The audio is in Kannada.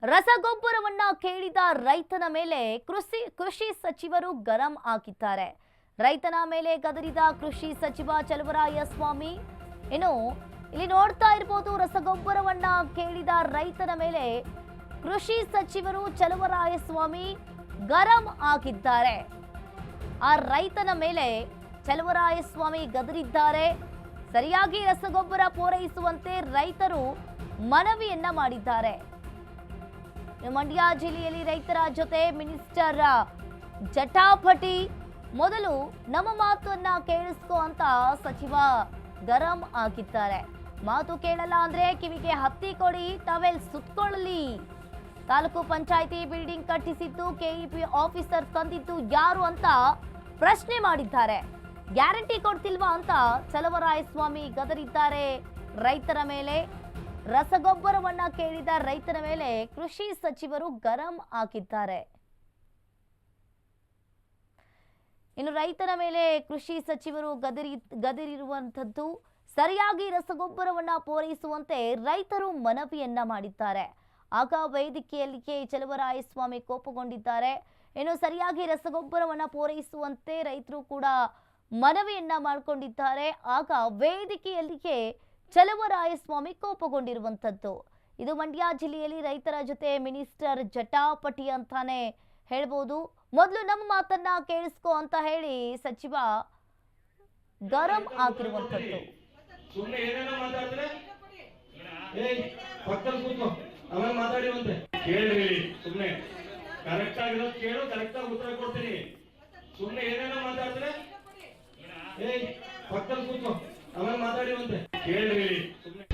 ರಸಗೊಬ್ಬರವನ್ನ ಕೇಳಿದ ರೈತನ ಮೇಲೆ ಕೃಷಿ ಸಚಿವರು ಗರಂ ಆಗಿದ್ದಾರೆ. ರೈತನ ಮೇಲೆ ಗದರಿದ ಕೃಷಿ ಸಚಿವ ಚಲುವರಾಯಸ್ವಾಮಿ. ಇನ್ನು ಇಲ್ಲಿ ನೋಡ್ತಾ ಇರಬಹುದು, ರಸಗೊಬ್ಬರವನ್ನ ಕೇಳಿದ ರೈತನ ಮೇಲೆ ಕೃಷಿ ಸಚಿವರು ಚಲುವರಾಯಸ್ವಾಮಿ ಗರಂ ಆಗಿದ್ದಾರೆ. ಆ ರೈತನ ಮೇಲೆ ಚಲುವರಾಯಸ್ವಾಮಿ ಗದರಿದ್ದಾರೆ. ಸರಿಯಾಗಿ ರಸಗೊಬ್ಬರ ಪೂರೈಸುವಂತೆ ರೈತರು ಮನವಿಯನ್ನ ಮಾಡಿದ್ದಾರೆ. ಮಂಡ್ಯ ಜಿಲ್ಲೆಯಲ್ಲಿ ರೈತರ ಜೊತೆ ಮಿನಿಸ್ಟರ್ ಜಟಾಪಟಿ. ಮೊದಲು ನಮ್ಮ ಮಾತನ್ನ ಕೇಳಿಸ್ಕೊ ಅಂತ ಸಚಿವ ಗರಂ ಆಗಿದ್ದಾರೆ. ಮಾತು ಕೇಳಲ್ಲ ಅಂದ್ರೆ ಕಿವಿಗೆ ಹತ್ತಿ ಕೊಡಿ, ಟವೆಲ್ ಸುತ್ತಕೊಳ್ಳಲಿ. ತಾಲೂಕು ಪಂಚಾಯಿತಿ ಬಿಲ್ಡಿಂಗ್ ಕಟ್ಟಿಸಿದ್ದು ಕೆಇಪಿ ಆಫೀಸರ್ ತಂದಿದ್ದು ಯಾರು ಅಂತ ಪ್ರಶ್ನೆ ಮಾಡಿದ್ದಾರೆ. ಗ್ಯಾರಂಟಿ ಕೊಡ್ತಿಲ್ವಾ ಅಂತ ಚಲುವರಾಯಸ್ವಾಮಿ ಗದರಿದ್ದಾರೆ ರೈತರ ಮೇಲೆ. ರಸಗೊಬ್ಬರವನ್ನ ಕೇಳಿದ ರೈತನ ಮೇಲೆ ಕೃಷಿ ಸಚಿವರು ಗರಂ ಆಗಿದ್ದಾರೆ. ಇನ್ನು ರೈತನ ಮೇಲೆ ಕೃಷಿ ಸಚಿವರು ಗದರಿರುವಂತದ್ದು, ಸರಿಯಾಗಿ ರಸಗೊಬ್ಬರವನ್ನ ಪೂರೈಸುವಂತೆ ರೈತರು ಮನವಿಯನ್ನ ಮಾಡಿದ್ದಾರೆ. ಆಗ ವೇದಿಕೆಯಲ್ಲಿಗೆ ಚಲುವರಾಯಸ್ವಾಮಿ ಕೋಪಗೊಂಡಿದ್ದಾರೆ. ಇನ್ನು ಸರಿಯಾಗಿ ರಸಗೊಬ್ಬರವನ್ನ ಪೂರೈಸುವಂತೆ ರೈತರು ಕೂಡ ಮನವಿಯನ್ನ ಮಾಡಿಕೊಂಡಿದ್ದಾರೆ. ಆಗ ವೇದಿಕೆಯಲ್ಲಿಗೆ ಚಲುವರಾಯಸ್ವಾಮಿ ಕೋಪಗೊಂಡಿರುವಂತದ್ದು. ಇದು ಮಂಡ್ಯ ಜಿಲ್ಲೆಯಲ್ಲಿ ರೈತರ ಜೊತೆ ಮಿನಿಸ್ಟರ್ ಜಟಾಪಟಿ ಅಂತಾನೆ ಹೇಳ್ಬೋದು. ಮೊದಲು ನಮ್ಮ ಮಾತನ್ನ ಕೇಳಿಸ್ಕೊ ಅಂತ ಹೇಳಿ ಸಚಿವ ಗರಂ ಆಗಿರುವಂತದ್ದು. ಕರೆಕ್ಟ್ ಆಗಿರೋದು ಕೇಳು, ಕರೆಕ್ಟ್ ಆಗಿ ಉತ್ತರ ಕೊಡ್ತೀನಿ. ಸುಮ್ಮನೆ ಏನೇನೋ ಮಾತಾಡ್ತಾರೆ, ಪಕ್ಕದಲ್ಲಿ ಕೂತ್ಕೋ, ಆಮೇಲೆ ಮಾತಾಡಿ ಕೇಳ್ರಿ ಸುಮ್ಮನೆ.